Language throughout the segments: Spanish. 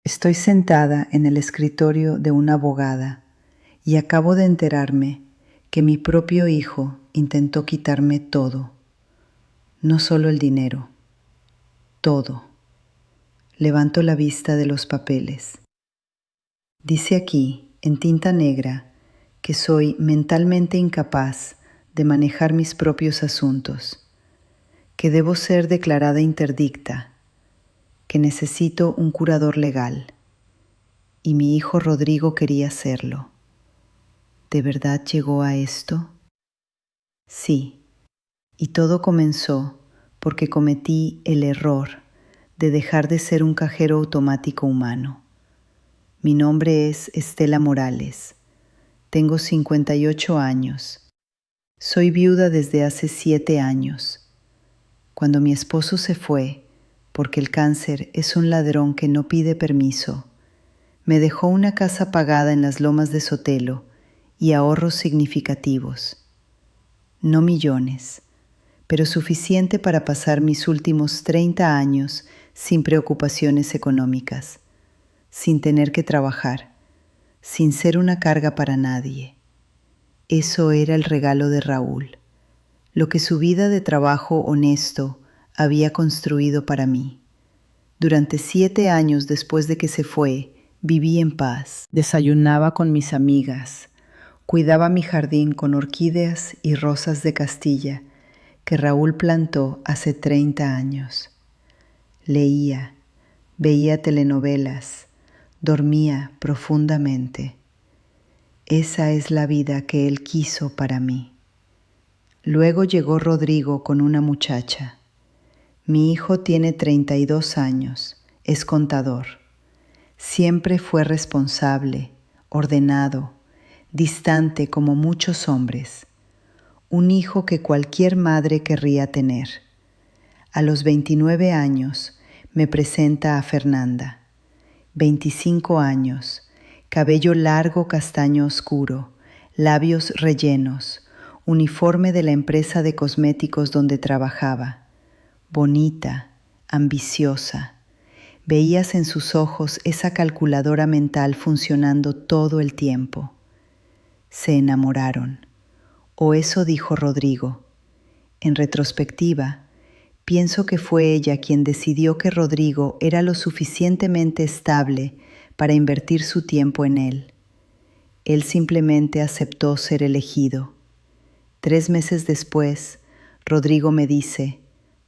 Estoy sentada en el escritorio de una abogada y acabo de enterarme que mi propio hijo intentó quitarme todo, no solo el dinero, todo. Levanto la vista de los papeles. Dice aquí, en tinta negra, que soy mentalmente incapaz de manejar mis propios asuntos, que debo ser declarada interdicta, que necesito un curador legal, y mi hijo Rodrigo quería serlo. ¿De verdad llegó a esto? Sí, y todo comenzó porque cometí el error de dejar de ser un cajero automático humano. Mi nombre es Estela Morales. Tengo 58 años. Soy viuda desde hace 7 años. Cuando mi esposo se fue, porque el cáncer es un ladrón que no pide permiso, me dejó una casa pagada en las lomas de Sotelo y ahorros significativos. No millones, pero suficiente para pasar mis últimos 30 años sin preocupaciones económicas, sin tener que trabajar, sin ser una carga para nadie. Eso era el regalo de Raúl, lo que su vida de trabajo honesto había construido para mí. Durante 7 años después de que se fue, viví en paz. Desayunaba con mis amigas, cuidaba mi jardín con orquídeas y rosas de Castilla que Raúl plantó hace 30 años. Leía, veía telenovelas, dormía profundamente. Esa es la vida que él quiso para mí. Luego llegó Rodrigo con una muchacha. Mi hijo tiene 32 años, es contador. Siempre fue responsable, ordenado, distante como muchos hombres. Un hijo que cualquier madre querría tener. A los 29 años me presenta a Fernanda. 25 años, cabello largo castaño oscuro, labios rellenos, uniforme de la empresa de cosméticos donde trabajaba. Bonita, ambiciosa. Veías en sus ojos esa calculadora mental funcionando todo el tiempo. Se enamoraron, o eso dijo Rodrigo. En retrospectiva, pienso que fue ella quien decidió que Rodrigo era lo suficientemente estable para invertir su tiempo en él. Él simplemente aceptó ser elegido. 3 meses después, Rodrigo me dice: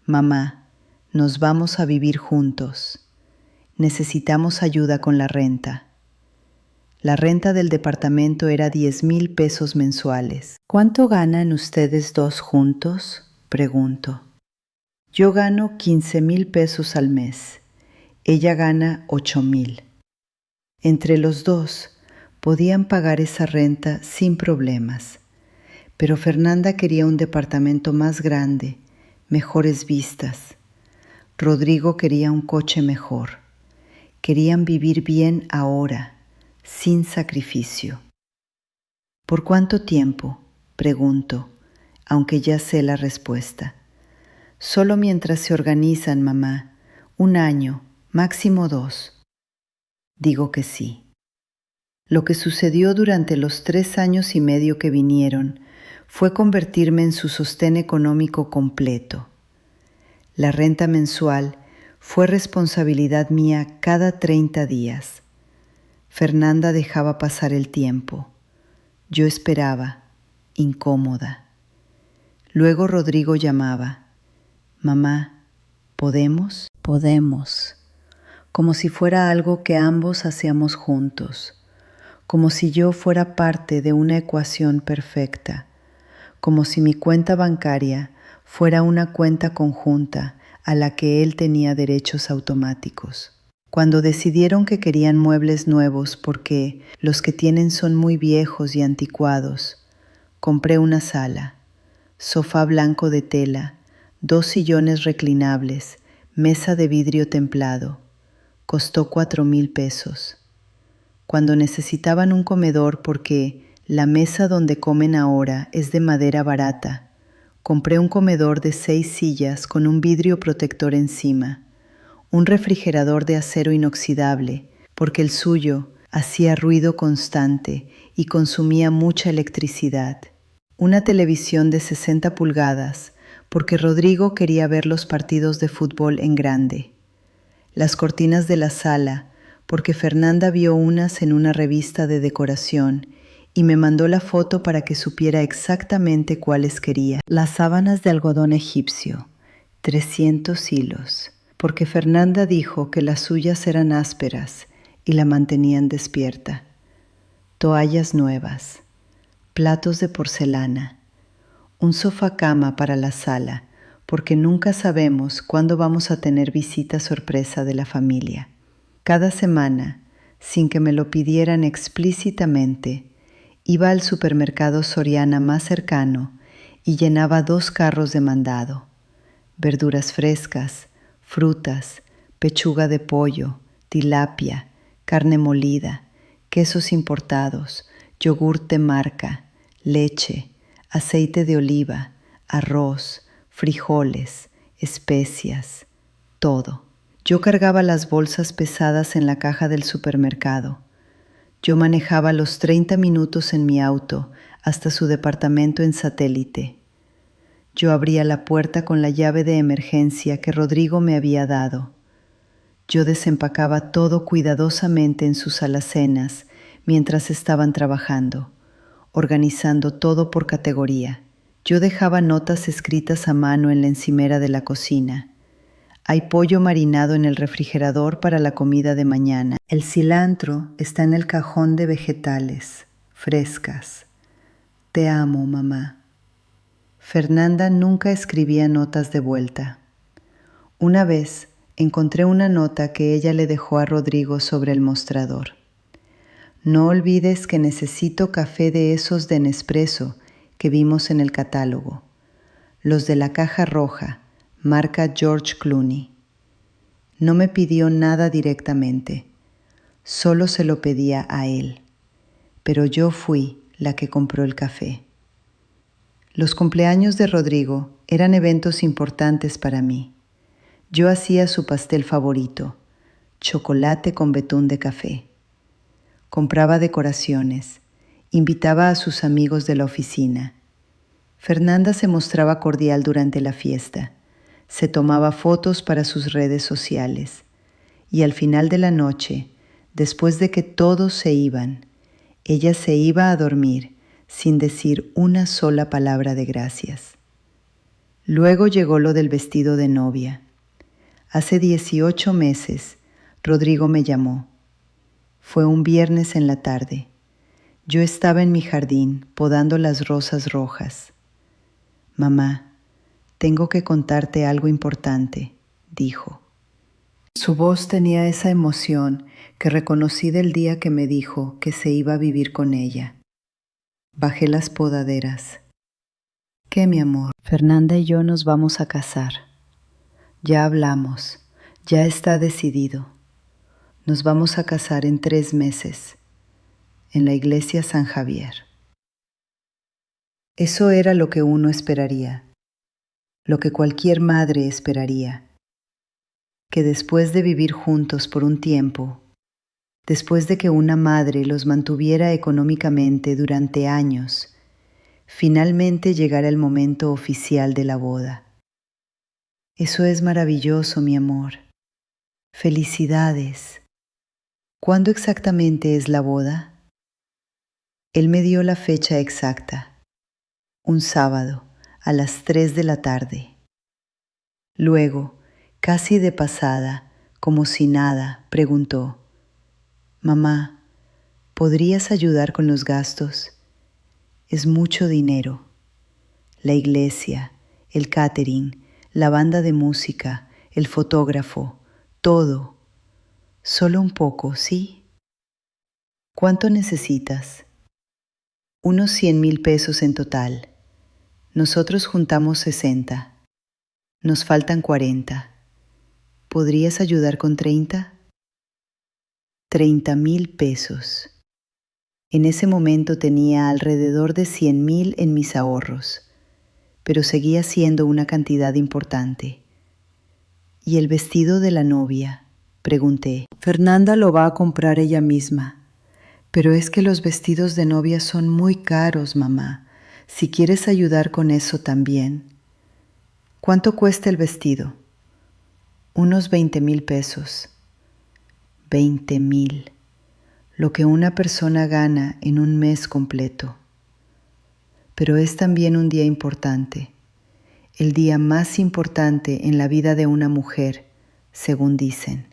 «Mamá, nos vamos a vivir juntos. Necesitamos ayuda con la renta». La renta del departamento era 10,000 pesos mensuales. «¿Cuánto ganan ustedes dos juntos?», pregunto. Yo gano 15,000 pesos al mes. Ella gana 8,000. Entre los dos podían pagar esa renta sin problemas. Pero Fernanda quería un departamento más grande, mejores vistas. Rodrigo quería un coche mejor. Querían vivir bien ahora, sin sacrificio. ¿Por cuánto tiempo?, pregunto, aunque ya sé la respuesta. Solo mientras se organizan, mamá. 1 año, máximo 2. Digo que sí. Lo que sucedió durante los 3 años y medio que vinieron fue convertirme en su sostén económico completo. La renta mensual fue responsabilidad mía cada 30 días. Fernanda dejaba pasar el tiempo. Yo esperaba, incómoda. Luego Rodrigo llamaba: «Mamá, ¿podemos?». «Podemos», como si fuera algo que ambos hacíamos juntos, como si yo fuera parte de una ecuación perfecta, como si mi cuenta bancaria fuera una cuenta conjunta a la que él tenía derechos automáticos. Cuando decidieron que querían muebles nuevos porque los que tienen son muy viejos y anticuados, compré una sala, sofá blanco de tela, 2 sillones reclinables, mesa de vidrio templado. Costó 4,000 pesos. Cuando necesitaban un comedor porque la mesa donde comen ahora es de madera barata, compré un comedor de 6 sillas con un vidrio protector encima, un refrigerador de acero inoxidable, porque el suyo hacía ruido constante y consumía mucha electricidad. Una televisión de 60 pulgadas, porque Rodrigo quería ver los partidos de fútbol en grande. Las cortinas de la sala, porque Fernanda vio unas en una revista de decoración y me mandó la foto para que supiera exactamente cuáles quería. Las sábanas de algodón egipcio, 300 hilos, porque Fernanda dijo que las suyas eran ásperas y la mantenían despierta. Toallas nuevas, platos de porcelana, un sofá cama para la sala, porque nunca sabemos cuándo vamos a tener visita sorpresa de la familia. Cada semana, sin que me lo pidieran explícitamente, iba al supermercado Soriana más cercano y llenaba 2 carros de mandado. Verduras frescas, frutas, pechuga de pollo, tilapia, carne molida, quesos importados, yogur de marca, leche, aceite de oliva, arroz, frijoles, especias, todo. Yo cargaba las bolsas pesadas en la caja del supermercado. Yo manejaba los 30 minutos en mi auto hasta su departamento en Satélite. Yo abría la puerta con la llave de emergencia que Rodrigo me había dado. Yo desempacaba todo cuidadosamente en sus alacenas mientras estaban trabajando, organizando todo por categoría. Yo dejaba notas escritas a mano en la encimera de la cocina. Hay pollo marinado en el refrigerador para la comida de mañana. El cilantro está en el cajón de vegetales, frescas. Te amo, mamá. Fernanda nunca escribía notas de vuelta. Una vez encontré una nota que ella le dejó a Rodrigo sobre el mostrador. No olvides que necesito café de esos de Nespresso que vimos en el catálogo, los de la caja roja, marca George Clooney. No me pidió nada directamente, solo se lo pedía a él, pero yo fui la que compró el café. Los cumpleaños de Rodrigo eran eventos importantes para mí. Yo hacía su pastel favorito, chocolate con betún de café. Compraba decoraciones, invitaba a sus amigos de la oficina. Fernanda se mostraba cordial durante la fiesta, se tomaba fotos para sus redes sociales y al final de la noche, después de que todos se iban, ella se iba a dormir sin decir una sola palabra de gracias. Luego llegó lo del vestido de novia. Hace 18 meses, Rodrigo me llamó. Fue un viernes en la tarde. Yo estaba en mi jardín podando las rosas rojas. Mamá, tengo que contarte algo importante, dijo. Su voz tenía esa emoción que reconocí del día que me dijo que se iba a vivir con ella. Bajé las podaderas. ¿Qué, mi amor? Fernanda y yo nos vamos a casar. Ya hablamos, ya está decidido. Nos vamos a casar en 3 meses, en la iglesia San Javier. Eso era lo que uno esperaría, lo que cualquier madre esperaría, que después de vivir juntos por un tiempo, después de que una madre los mantuviera económicamente durante años, finalmente llegara el momento oficial de la boda. Eso es maravilloso, mi amor. Felicidades. ¿Cuándo exactamente es la boda? Él me dio la fecha exacta. Un sábado, a las 3 de la tarde. Luego, casi de pasada, como si nada, preguntó: Mamá, ¿podrías ayudar con los gastos? Es mucho dinero. La iglesia, el catering, la banda de música, el fotógrafo, todo. Solo un poco, ¿sí? ¿Cuánto necesitas? Unos 100,000 pesos en total. Nosotros juntamos 60. Nos faltan 40. ¿Podrías ayudar con 30? 30,000 pesos. En ese momento tenía alrededor de 100,000 en mis ahorros, pero seguía siendo una cantidad importante. ¿Y el vestido de la novia? Pregunté. Fernanda lo va a comprar ella misma. Pero es que los vestidos de novia son muy caros, mamá. Si quieres ayudar con eso también. ¿Cuánto cuesta el vestido? Unos 20,000 pesos. 20,000. Lo que una persona gana en un mes completo. Pero es también un día importante. El día más importante en la vida de una mujer, según dicen.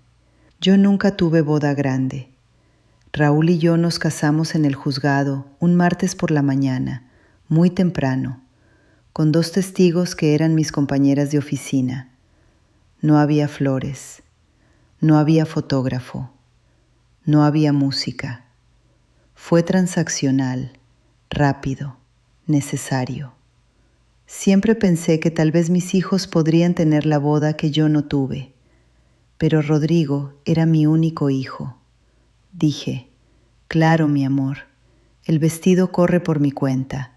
Yo nunca tuve boda grande. Raúl y yo nos casamos en el juzgado un martes por la mañana, muy temprano, con 2 testigos que eran mis compañeras de oficina. No había flores, no había fotógrafo, no había música. Fue transaccional, rápido, necesario. Siempre pensé que tal vez mis hijos podrían tener la boda que yo no tuve, pero Rodrigo era mi único hijo. Dije, claro, mi amor, el vestido corre por mi cuenta.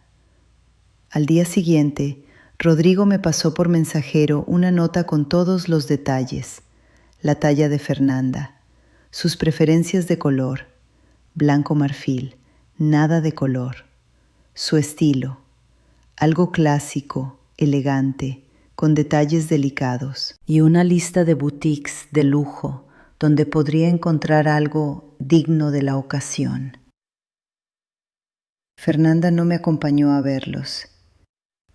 Al día siguiente, Rodrigo me pasó por mensajero una nota con todos los detalles, la talla de Fernanda, sus preferencias de color, blanco marfil, nada de color, su estilo, algo clásico, elegante, con detalles delicados, y una lista de boutiques de lujo donde podría encontrar algo digno de la ocasión. Fernanda no me acompañó a verlos.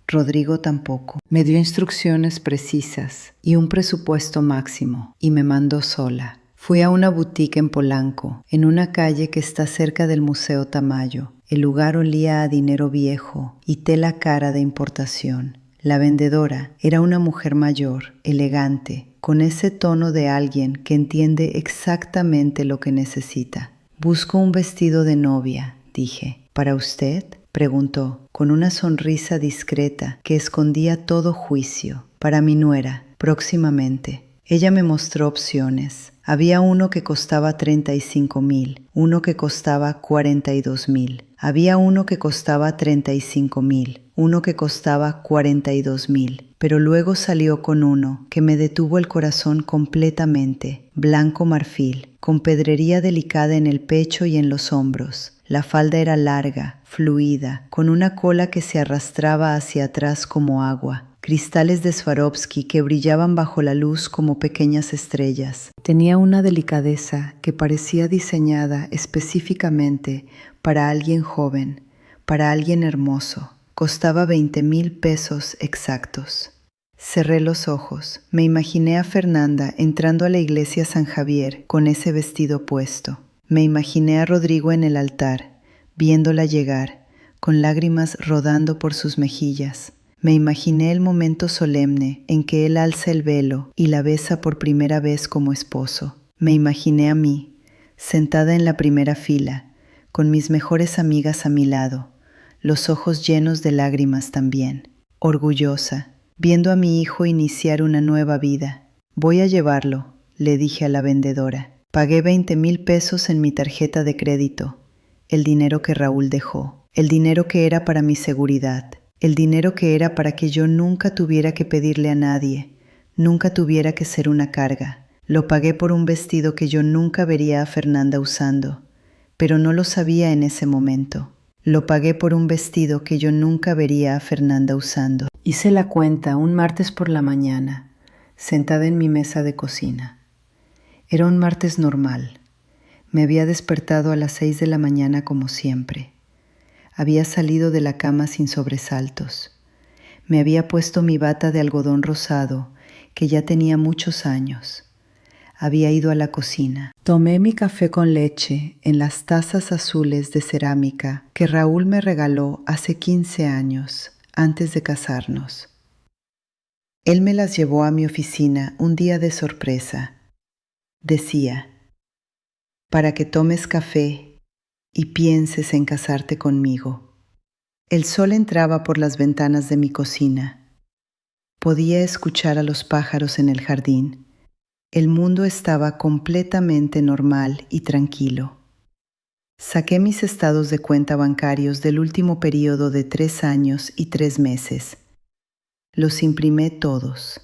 Rodrigo tampoco. Me dio instrucciones precisas y un presupuesto máximo y me mandó sola. Fui a una boutique en Polanco, en una calle que está cerca del Museo Tamayo. El lugar olía a dinero viejo y tela cara de importación. La vendedora era una mujer mayor, elegante, con ese tono de alguien que entiende exactamente lo que necesita. Busco un vestido de novia, dije. ¿Para usted?, preguntó, con una sonrisa discreta que escondía todo juicio. Para mi nuera, próximamente. Ella me mostró opciones. Había uno que costaba 35,000, uno que costaba 42,000. Había uno que costaba 35,000, uno que costaba 42,000. Pero luego salió con uno que me detuvo el corazón completamente, blanco marfil, con pedrería delicada en el pecho y en los hombros. La falda era larga, fluida, con una cola que se arrastraba hacia atrás como agua. Cristales de Swarovski que brillaban bajo la luz como pequeñas estrellas. Tenía una delicadeza que parecía diseñada específicamente para alguien joven, para alguien hermoso. Costaba 20,000 pesos exactos. Cerré los ojos. Me imaginé a Fernanda entrando a la iglesia San Javier con ese vestido puesto. Me imaginé a Rodrigo en el altar, viéndola llegar, con lágrimas rodando por sus mejillas. Me imaginé el momento solemne en que él alza el velo y la besa por primera vez como esposo. Me imaginé a mí, sentada en la primera fila, con mis mejores amigas a mi lado, los ojos llenos de lágrimas también, orgullosa, viendo a mi hijo iniciar una nueva vida. Voy a llevarlo, le dije a la vendedora. Pagué 20,000 pesos en mi tarjeta de crédito, el dinero que Raúl dejó, el dinero que era para mi seguridad, el dinero que era para que yo nunca tuviera que pedirle a nadie, nunca tuviera que ser una carga. Lo pagué por un vestido que yo nunca vería a Fernanda usando, pero no lo sabía en ese momento. Lo pagué por un vestido que yo nunca vería a Fernanda usando. Hice la cuenta un martes por la mañana, sentada en mi mesa de cocina. Era un martes normal. Me había despertado a las 6 de la mañana como siempre. Había salido de la cama sin sobresaltos. Me había puesto mi bata de algodón rosado, que ya tenía muchos años. Había ido a la cocina. Tomé mi café con leche en las tazas azules de cerámica que Raúl me regaló hace 15 años, antes de casarnos. Él me las llevó a mi oficina un día de sorpresa. Decía, para que tomes café y pienses en casarte conmigo. El sol entraba por las ventanas de mi cocina. Podía escuchar a los pájaros en el jardín. El mundo estaba completamente normal y tranquilo. Saqué mis estados de cuenta bancarios del último periodo de 3 años y 3 meses. Los imprimí todos.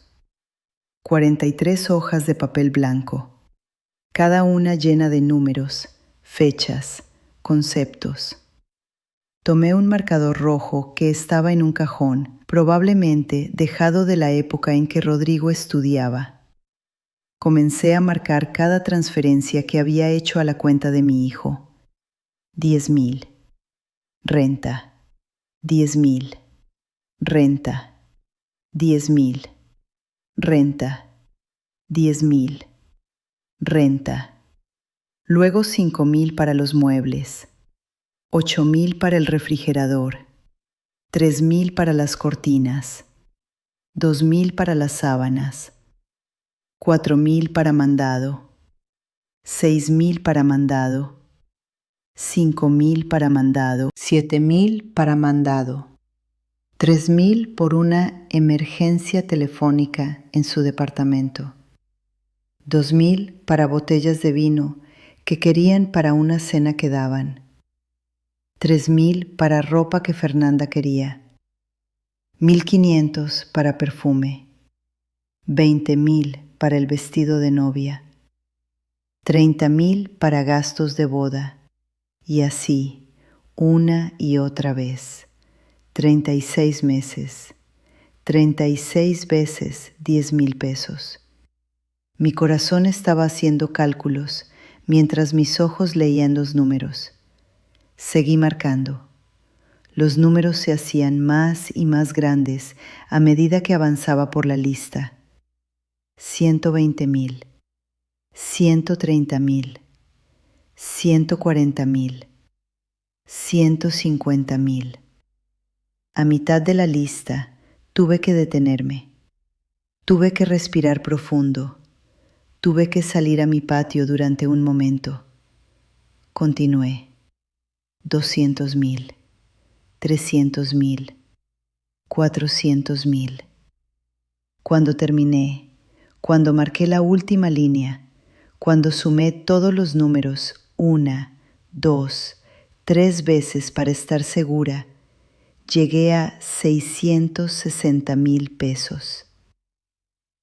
43 hojas de papel blanco. cada una llena de números, fechas, conceptos. Tomé un marcador rojo que estaba en un cajón, probablemente dejado de la época en que Rodrigo estudiaba. Comencé a marcar cada transferencia que había hecho a la cuenta de mi hijo. 10,000. Renta. 10,000. Renta. 10,000. Renta. 10,000. Renta. Luego 5,000 para los muebles. 8,000 para el refrigerador. 3,000 para las cortinas. 2,000 para las sábanas. 4,000 para mandado. 6,000 para mandado. 5,000 para mandado. 7,000 para mandado. 3,000 por una emergencia telefónica en su departamento. 2,000 para botellas de vino que querían para una cena que daban. 3,000 para ropa que Fernanda quería. 1,500 para perfume. 20,000 para el vestido de novia. 30,000 para gastos de boda. Y así, una y otra vez. 36 meses. 36 veces 10,000 pesos. Mi corazón estaba haciendo cálculos mientras mis ojos leían los números. Seguí marcando. Los números se hacían más y más grandes a medida que avanzaba por la lista. 120,000, 130,000, 140,000, 150,000. A mitad de la lista tuve que detenerme. Tuve que respirar profundo. Tuve que salir a mi patio durante un momento. Continué. 200,000, 300,000, 400,000. Cuando terminé, cuando marqué la última línea, cuando sumé todos los números 1, 2, 3 veces para estar segura, llegué a 660,000 pesos.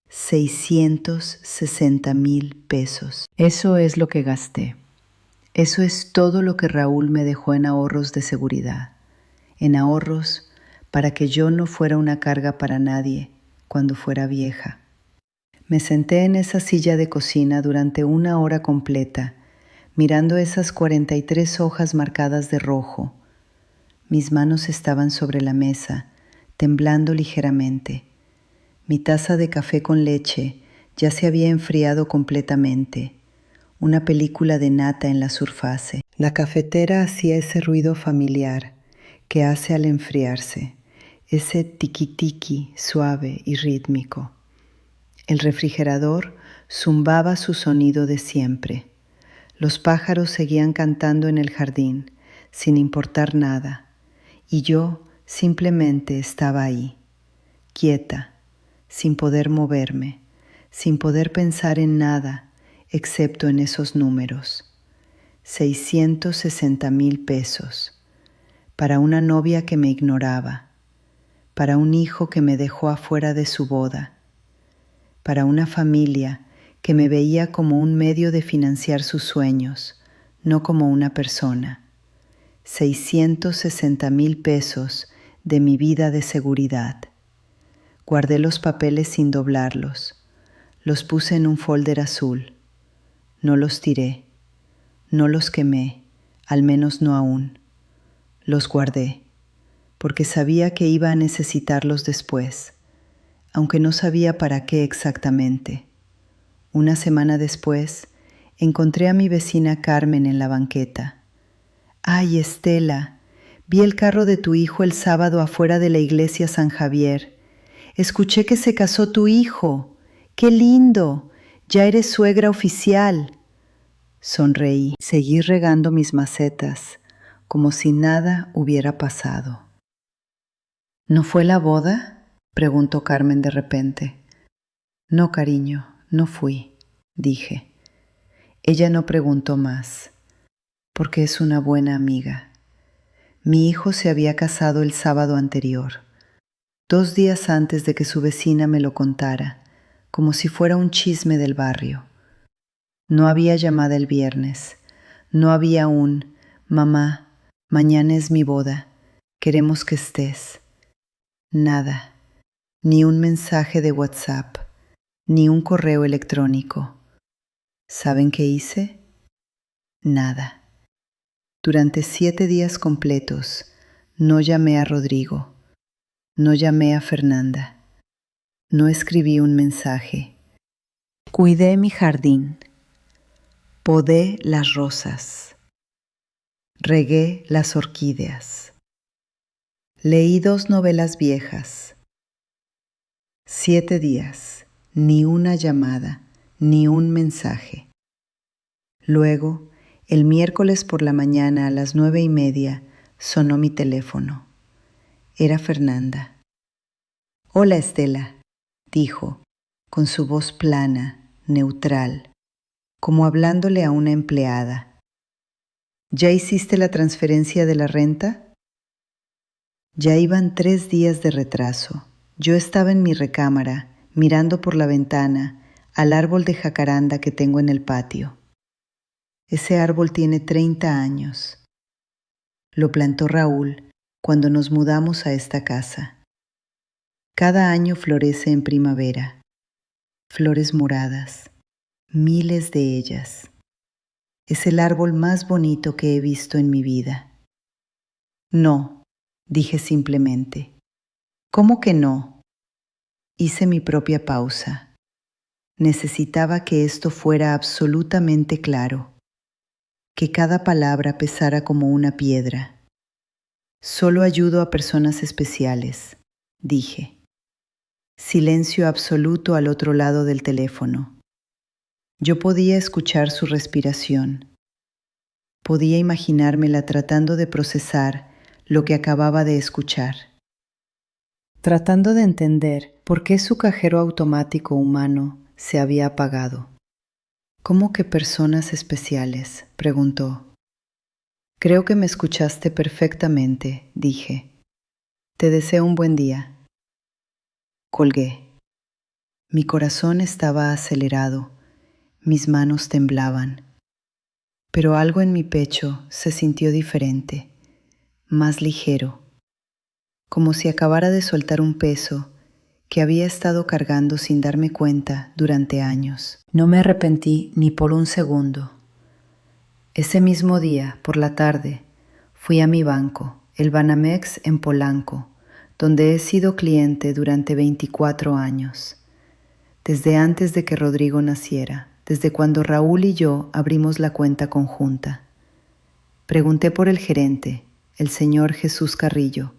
660,000 pesos. Eso es lo que gasté. Eso es todo lo que Raúl me dejó en ahorros de seguridad, en ahorros para que yo no fuera una carga para nadie cuando fuera vieja. Me senté en esa silla de cocina durante 1 hora completa, mirando esas 43 hojas marcadas de rojo. Mis manos estaban sobre la mesa, temblando ligeramente. Mi taza de café con leche ya se había enfriado completamente. Una película de nata en la surface. La cafetera hacía ese ruido familiar que hace al enfriarse, ese tiqui-tiqui suave y rítmico. El refrigerador zumbaba su sonido de siempre. Los pájaros seguían cantando en el jardín, sin importar nada, y yo simplemente estaba ahí, quieta, sin poder moverme, sin poder pensar en nada, excepto en esos números. 660,000 pesos. Para una novia que me ignoraba. Para un hijo que me dejó afuera de su boda. Para una familia que me veía como un medio de financiar sus sueños, no como una persona. 660,000 pesos de mi vida de seguridad. Guardé los papeles sin doblarlos. Los puse en un folder azul. No los tiré, no los quemé, al menos no aún. Los guardé, porque sabía que iba a necesitarlos después, aunque no sabía para qué exactamente. Una semana después, encontré a mi vecina Carmen en la banqueta. ¡Ay, Estela! Vi el carro de tu hijo el sábado afuera de la iglesia San Javier. Escuché que se casó tu hijo. ¡Qué lindo! Ya eres suegra oficial. Sonreí. Seguí regando mis macetas, como si nada hubiera pasado. ¿No fue la boda?, preguntó Carmen de repente. No, cariño, no fui, dije. Ella no preguntó más, porque es una buena amiga. Mi hijo se había casado el sábado anterior, 2 días antes de que su vecina me lo contara, como si fuera un chisme del barrio. No había llamada el viernes. No había un «Mamá, mañana es mi boda. Queremos que estés». Nada. Ni un mensaje de WhatsApp. Ni un correo electrónico. ¿Saben qué hice? Nada. Durante 7 días completos no llamé a Rodrigo. No llamé a Fernanda. No escribí un mensaje. Cuidé mi jardín. Podé las rosas. Regué las orquídeas. Leí 2 novelas viejas. 7 días, ni una llamada, ni un mensaje. Luego, el miércoles por la mañana a las 9:30, sonó mi teléfono. Era Fernanda. «Hola, Estela», dijo, con su voz plana, neutral, como hablándole a una empleada. «¿Ya hiciste la transferencia de la renta?» Ya iban 3 días de retraso. Yo estaba en mi recámara, mirando por la ventana al árbol de jacaranda que tengo en el patio. Ese árbol tiene 30 años. Lo plantó Raúl cuando nos mudamos a esta casa. Cada año florece en primavera. Flores moradas, miles de ellas. Es el árbol más bonito que he visto en mi vida. «No», dije simplemente. «¿Cómo que no?» Hice mi propia pausa. Necesitaba que esto fuera absolutamente claro, que cada palabra pesara como una piedra. «Solo ayudo a personas especiales», dije. Silencio absoluto al otro lado del teléfono. Yo podía escuchar su respiración. Podía imaginármela tratando de procesar lo que acababa de escuchar. Tratando de entender por qué su cajero automático humano se había apagado. «¿Cómo que personas especiales?», preguntó. «Creo que me escuchaste perfectamente», dije. «Te deseo un buen día». Colgué. Mi corazón estaba acelerado, mis manos temblaban, pero algo en mi pecho se sintió diferente, más ligero, como si acabara de soltar un peso que había estado cargando sin darme cuenta durante años. No me arrepentí ni por un segundo. Ese mismo día, por la tarde, fui a mi banco, el Banamex en Polanco, donde he sido cliente durante 24 años. Desde antes de que Rodrigo naciera, desde cuando Raúl y yo abrimos la cuenta conjunta. Pregunté por el gerente, el señor Jesús Carrillo.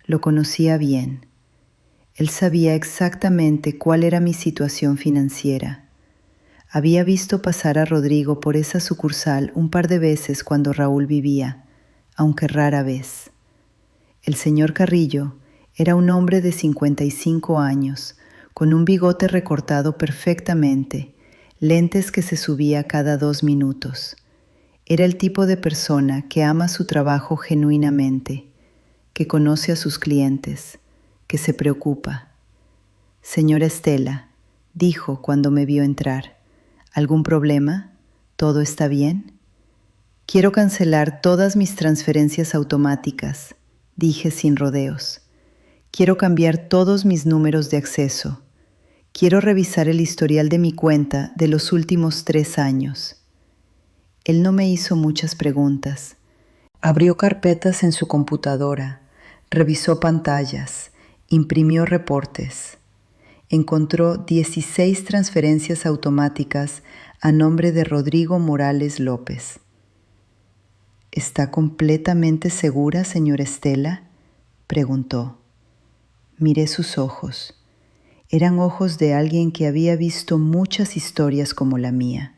Lo conocía bien. Él sabía exactamente cuál era mi situación financiera. Había visto pasar a Rodrigo por esa sucursal un par de veces cuando Raúl vivía, aunque rara vez. El señor Carrillo era un hombre de 55 años, con un bigote recortado perfectamente, lentes que se subía cada 2 minutos. Era el tipo de persona que ama su trabajo genuinamente, que conoce a sus clientes, que se preocupa. «Señora Estela», dijo cuando me vio entrar, «¿algún problema? ¿Todo está bien?» «Quiero cancelar todas mis transferencias automáticas», dije sin rodeos. «Quiero cambiar todos mis números de acceso. Quiero revisar el historial de mi cuenta de los últimos 3 años». Él no me hizo muchas preguntas. Abrió carpetas en su computadora, revisó pantallas, imprimió reportes. Encontró 16 transferencias automáticas a nombre de Rodrigo Morales López. «¿Está completamente segura, señora Estela?», preguntó. Miré sus ojos. Eran ojos de alguien que había visto muchas historias como la mía.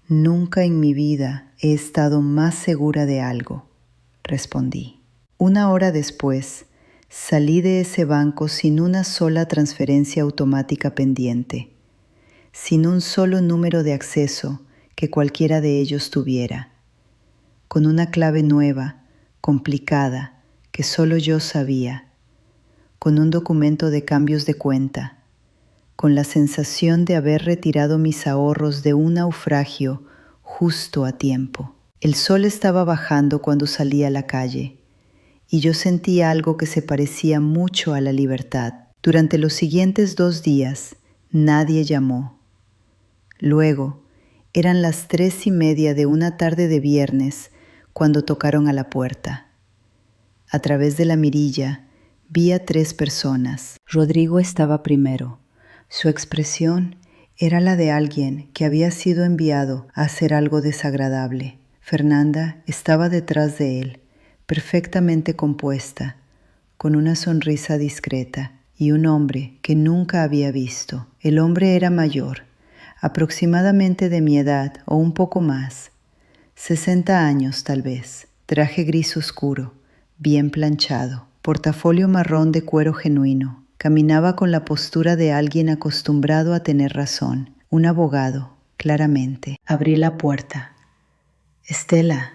«Nunca en mi vida he estado más segura de algo», respondí. 1 hora después, salí de ese banco sin una sola transferencia automática pendiente, sin un solo número de acceso que cualquiera de ellos tuviera, con una clave nueva, complicada, que solo yo sabía, con un documento de cambios de cuenta, con la sensación de haber retirado mis ahorros de un naufragio justo a tiempo. El sol estaba bajando cuando salí a la calle, y yo sentí algo que se parecía mucho a la libertad. Durante los siguientes 2 días, nadie llamó. Luego, eran las 3:30 de una tarde de viernes cuando tocaron a la puerta. A través de la mirilla, vi a 3 personas. Rodrigo estaba primero. Su expresión era la de alguien que había sido enviado a hacer algo desagradable. Fernanda estaba detrás de él, perfectamente compuesta, con una sonrisa discreta, y un hombre que nunca había visto. El hombre era mayor, aproximadamente de mi edad o un poco más, 60 años tal vez, traje gris oscuro, bien planchado, portafolio marrón de cuero genuino. Caminaba con la postura de alguien acostumbrado a tener razón, un abogado, claramente. Abrí la puerta. «Estela»,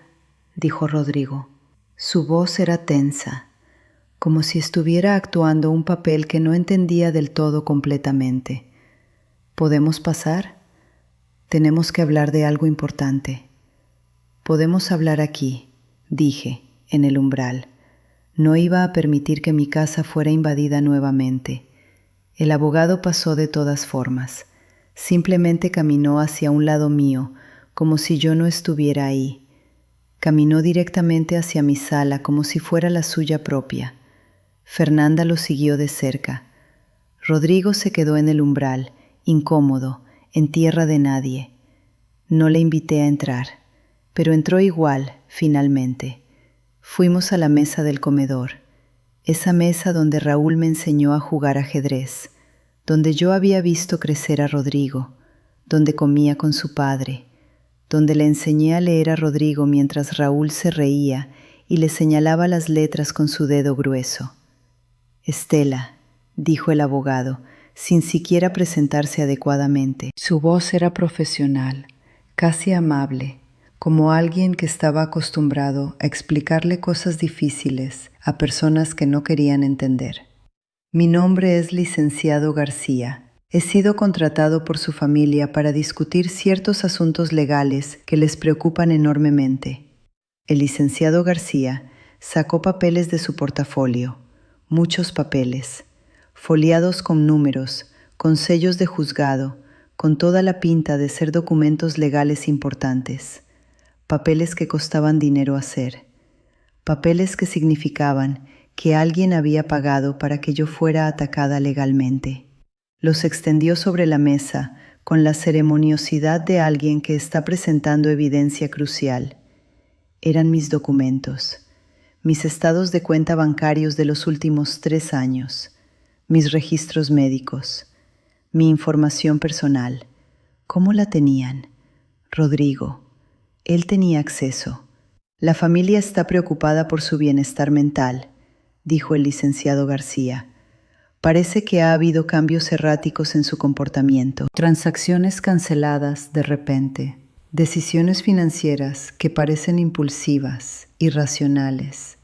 dijo Rodrigo. Su voz era tensa, como si estuviera actuando un papel que no entendía del todo completamente. «¿Podemos pasar? Tenemos que hablar de algo importante». «Podemos hablar aquí», dije, en el umbral. No iba a permitir que mi casa fuera invadida nuevamente. El abogado pasó de todas formas. Simplemente caminó hacia un lado mío, como si yo no estuviera ahí. Caminó directamente hacia mi sala, como si fuera la suya propia. Fernanda lo siguió de cerca. Rodrigo se quedó en el umbral, incómodo, en tierra de nadie. No le invité a entrar, pero entró igual, finalmente. Fuimos a la mesa del comedor, esa mesa donde Raúl me enseñó a jugar ajedrez, donde yo había visto crecer a Rodrigo, donde comía con su padre, donde le enseñé a leer a Rodrigo mientras Raúl se reía y le señalaba las letras con su dedo grueso. «Estela», dijo el abogado, sin siquiera presentarse adecuadamente. Su voz era profesional, casi amable, como alguien que estaba acostumbrado a explicarle cosas difíciles a personas que no querían entender. «Mi nombre es licenciado García. He sido contratado por su familia para discutir ciertos asuntos legales que les preocupan enormemente». El licenciado García sacó papeles de su portafolio, muchos papeles, foliados con números, con sellos de juzgado, con toda la pinta de ser documentos legales importantes. Papeles que costaban dinero hacer. Papeles que significaban que alguien había pagado para que yo fuera atacada legalmente. Los extendió sobre la mesa con la ceremoniosidad de alguien que está presentando evidencia crucial. Eran mis documentos, mis estados de cuenta bancarios de los últimos 3 años, mis registros médicos, mi información personal. ¿Cómo la tenían? Rodrigo. Él tenía acceso. «La familia está preocupada por su bienestar mental», dijo el licenciado García. «Parece que ha habido cambios erráticos en su comportamiento. Transacciones canceladas de repente. Decisiones financieras que parecen impulsivas, irracionales».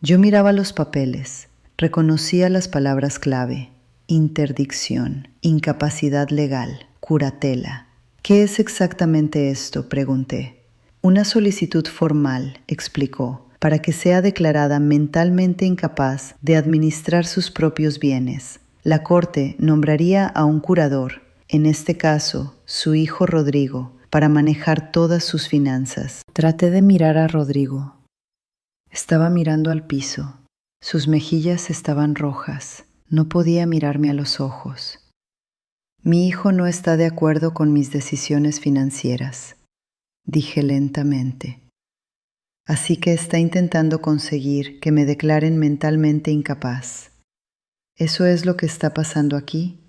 Yo miraba los papeles, reconocía las palabras clave: interdicción, incapacidad legal, curatela. «¿Qué es exactamente esto?», pregunté. «Una solicitud formal», explicó, «para que sea declarada mentalmente incapaz de administrar sus propios bienes. La Corte nombraría a un curador, en este caso, su hijo Rodrigo, para manejar todas sus finanzas». Traté de mirar a Rodrigo. Estaba mirando al piso. Sus mejillas estaban rojas. No podía mirarme a los ojos. «Mi hijo no está de acuerdo con mis decisiones financieras», dije lentamente. «Así que está intentando conseguir que me declaren mentalmente incapaz. ¿Eso es lo que está pasando aquí?»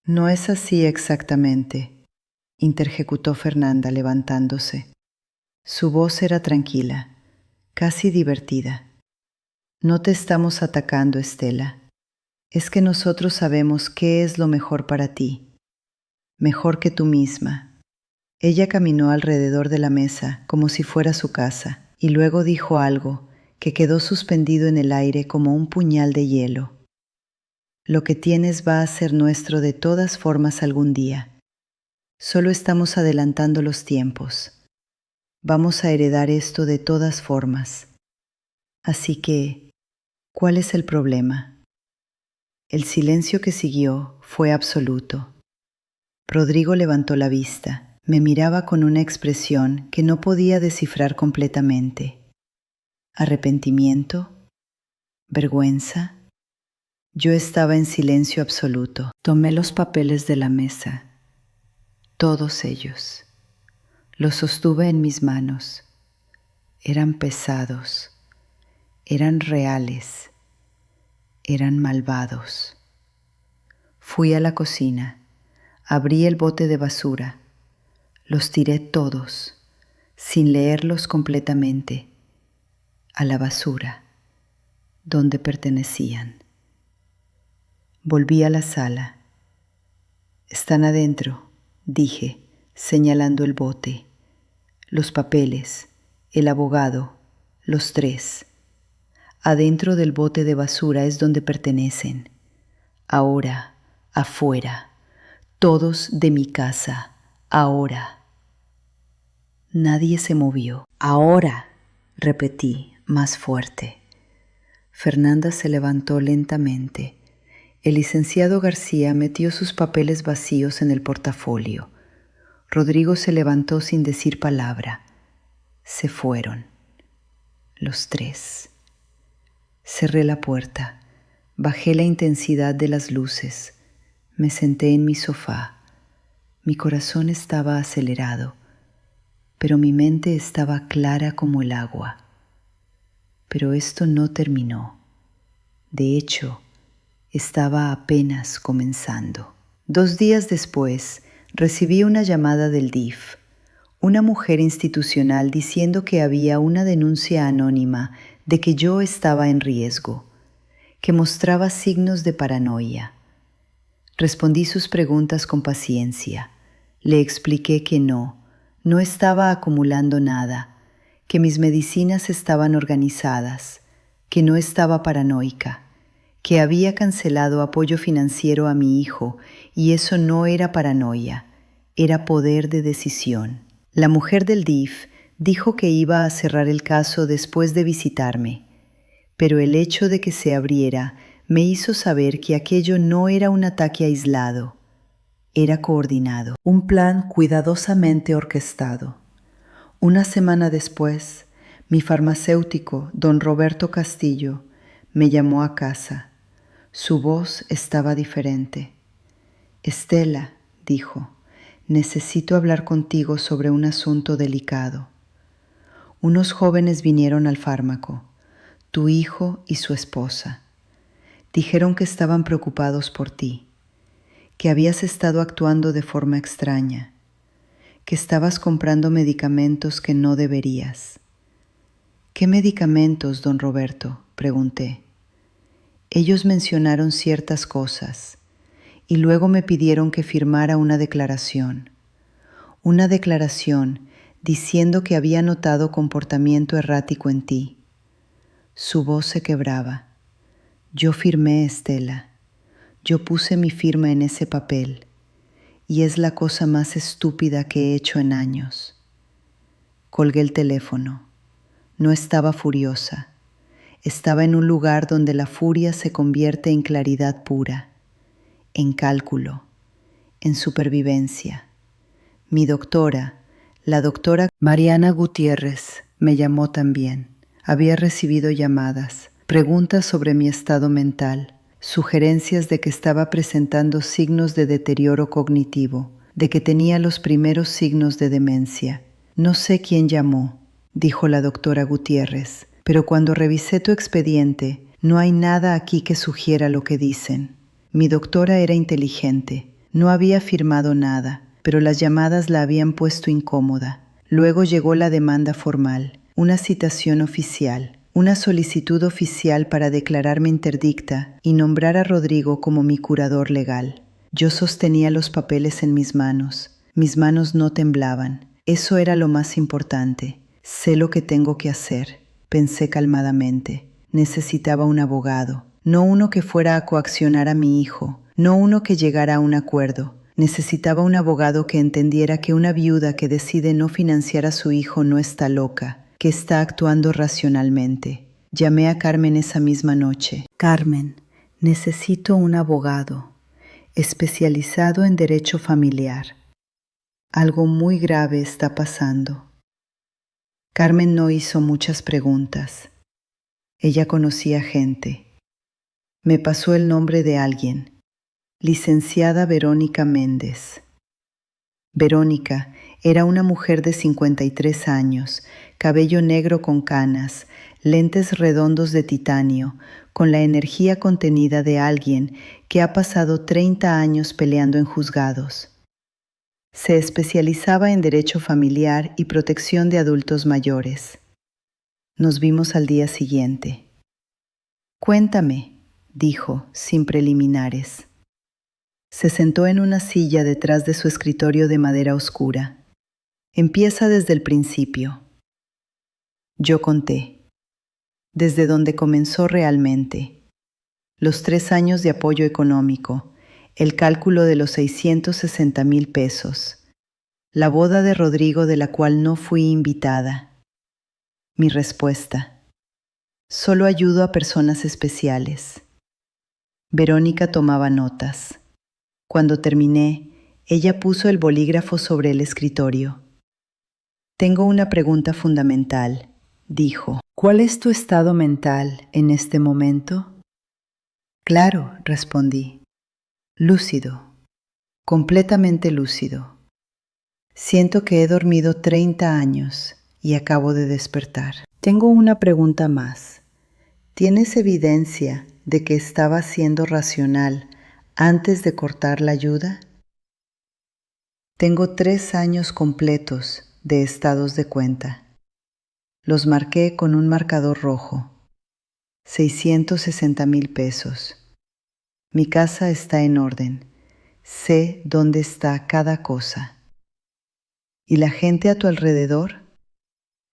«No es así exactamente», interjecutó Fernanda levantándose. Su voz era tranquila, casi divertida. «No te estamos atacando, Estela. Es que nosotros sabemos qué es lo mejor para ti, mejor que tú misma». Ella caminó alrededor de la mesa como si fuera su casa y luego dijo algo que quedó suspendido en el aire como un puñal de hielo. Lo que tienes va a ser nuestro de todas formas algún día. Solo estamos adelantando los tiempos. Vamos a heredar esto de todas formas. Así que, ¿cuál es el problema? El silencio que siguió fue absoluto. Rodrigo levantó la vista. Me miraba con una expresión que no podía descifrar completamente. ¿Arrepentimiento? ¿Vergüenza? Yo estaba en silencio absoluto. Tomé los papeles de la mesa, todos ellos. Los sostuve en mis manos. Eran pesados, eran reales, eran malvados. Fui a la cocina, abrí el bote de basura, los tiré todos, sin leerlos completamente, a la basura, donde pertenecían. Volví a la sala. Están adentro, dije, señalando el bote, los papeles, el abogado, los tres. Adentro del bote de basura es donde pertenecen. Ahora, afuera, todos de mi casa, ahora. Nadie se movió. Ahora, repetí más fuerte. Fernanda se levantó lentamente. El licenciado García metió sus papeles vacíos en el portafolio. Rodrigo se levantó sin decir palabra. Se fueron. Los tres. Cerré la puerta. Bajé la intensidad de las luces. Me senté en mi sofá. Mi corazón estaba acelerado, pero mi mente estaba clara como el agua. Pero esto no terminó. De hecho, estaba apenas comenzando. 2 días después, recibí una llamada del DIF, una mujer institucional diciendo que había una denuncia anónima de que yo estaba en riesgo, que mostraba signos de paranoia. Respondí sus preguntas con paciencia. Le expliqué que no estaba acumulando nada, que mis medicinas estaban organizadas, que no estaba paranoica, que había cancelado apoyo financiero a mi hijo y eso no era paranoia, era poder de decisión. La mujer del DIF dijo que iba a cerrar el caso después de visitarme, pero el hecho de que se abriera me hizo saber que aquello no era un ataque aislado, era coordinado, un plan cuidadosamente orquestado. Una semana después, mi farmacéutico, don Roberto Castillo, me llamó a casa. Su voz estaba diferente. Estela, dijo, necesito hablar contigo sobre un asunto delicado. Unos jóvenes vinieron al fármaco, tu hijo y su esposa. Dijeron que estaban preocupados por ti, que habías estado actuando de forma extraña, que estabas comprando medicamentos que no deberías. ¿Qué medicamentos, don Roberto?, pregunté. Ellos mencionaron ciertas cosas y luego me pidieron que firmara una declaración diciendo que había notado comportamiento errático en ti. Su voz se quebraba. Yo firmé, Estela. Yo puse mi firma en ese papel y es la cosa más estúpida que he hecho en años. Colgué el teléfono. No estaba furiosa. Estaba en un lugar donde la furia se convierte en claridad pura, en cálculo, en supervivencia. Mi doctora, la doctora Mariana Gutiérrez, me llamó también. Había recibido llamadas, preguntas sobre mi estado mental, sugerencias de que estaba presentando signos de deterioro cognitivo, de que tenía los primeros signos de demencia. No sé quién llamó, dijo la doctora Gutiérrez, pero cuando revisé tu expediente, no hay nada aquí que sugiera lo que dicen. Mi doctora era inteligente, no había firmado nada, pero las llamadas la habían puesto incómoda. Luego llegó la demanda formal, una citación oficial, una solicitud oficial para declararme interdicta y nombrar a Rodrigo como mi curador legal. Yo sostenía los papeles en mis manos no temblaban. Eso era lo más importante. Sé lo que tengo que hacer. Pensé calmadamente. Necesitaba un abogado. no uno que fuera a coaccionar a mi hijo, no uno que llegara a un acuerdo. Necesitaba un abogado que entendiera que una viuda que decide no financiar a su hijo no está loca, que está actuando racionalmente. Llamé a Carmen esa misma noche. Carmen, necesito un abogado especializado en derecho familiar. Algo muy grave está pasando. Carmen no hizo muchas preguntas. Ella conocía gente. Me pasó el nombre de alguien. Licenciada Verónica Méndez. Verónica era una mujer de 53 años, cabello negro con canas, lentes redondos de titanio, con la energía contenida de alguien que ha pasado 30 años peleando en juzgados. Se especializaba en derecho familiar y protección de adultos mayores. Nos vimos al día siguiente. Cuéntame, dijo, sin preliminares. Se sentó en una silla detrás de su escritorio de madera oscura. Empieza desde el principio. Yo conté. Desde donde comenzó realmente. Los 3 años de apoyo económico, el cálculo de los 660,000 pesos, la boda de Rodrigo de la cual no fui invitada. Mi respuesta. Solo ayudo a personas especiales. Verónica tomaba notas. Cuando terminé, ella puso el bolígrafo sobre el escritorio. Tengo una pregunta fundamental, dijo. ¿Cuál es tu estado mental en este momento? Claro, respondí. Lúcido. Completamente lúcido. Siento que he dormido 30 años y acabo de despertar. Tengo una pregunta más. ¿Tienes evidencia de que estaba siendo racional antes de cortar la ayuda? Tengo 3 años completos de estados de cuenta. Los marqué con un marcador rojo. 660,000 pesos. Mi casa está en orden. Sé dónde está cada cosa. ¿Y la gente a tu alrededor?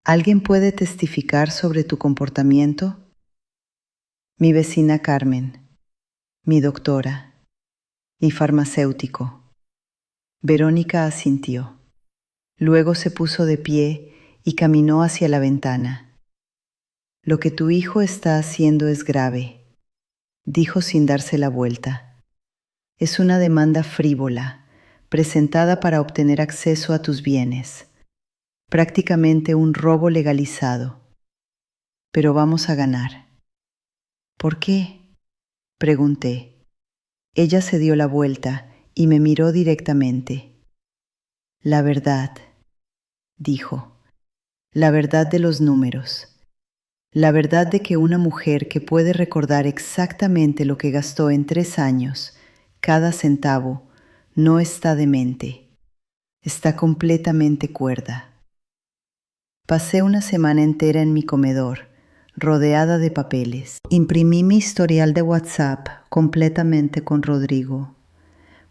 ¿Alguien puede testificar sobre tu comportamiento? Mi vecina Carmen, mi doctora, mi farmacéutico. Verónica asintió. Luego se puso de pie y caminó hacia la ventana. Lo que tu hijo está haciendo es grave, dijo sin darse la vuelta. Es una demanda frívola, presentada para obtener acceso a tus bienes. Prácticamente un robo legalizado. Pero vamos a ganar. ¿Por qué? Pregunté. Ella se dio la vuelta y me miró directamente. La verdad, dijo. La verdad de los números. La verdad de que una mujer que puede recordar exactamente lo que gastó en 3 años, cada centavo, no está demente. Está completamente cuerda. Pasé una semana entera en mi comedor, rodeada de papeles. Imprimí mi historial de WhatsApp completamente con Rodrigo.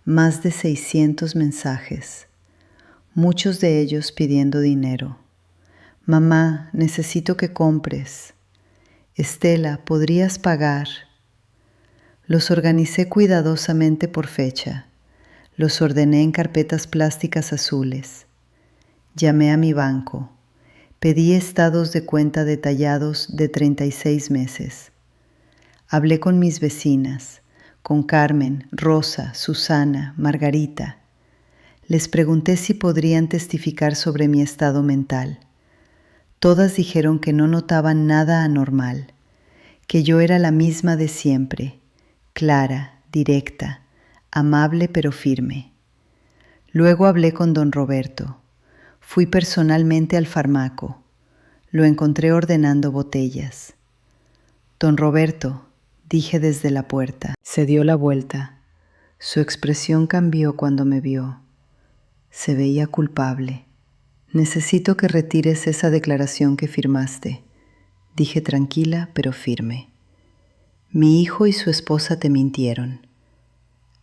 Más de 600 mensajes, muchos de ellos pidiendo dinero. Mamá, necesito que compres. Estela, ¿podrías pagar? Los organicé cuidadosamente por fecha. Los ordené en carpetas plásticas azules. Llamé a mi banco. Pedí estados de cuenta detallados de 36 meses. Hablé con mis vecinas, con Carmen, Rosa, Susana, Margarita. Les pregunté si podrían testificar sobre mi estado mental. Todas dijeron que no notaban nada anormal, que yo era la misma de siempre, clara, directa, amable pero firme. Luego hablé con don Roberto. Fui personalmente al fármaco. Lo encontré ordenando botellas. Don Roberto, dije desde la puerta. Se dio la vuelta. Su expresión cambió cuando me vio. Se veía culpable. Necesito que retires esa declaración que firmaste, dije tranquila pero firme. Mi hijo y su esposa te mintieron.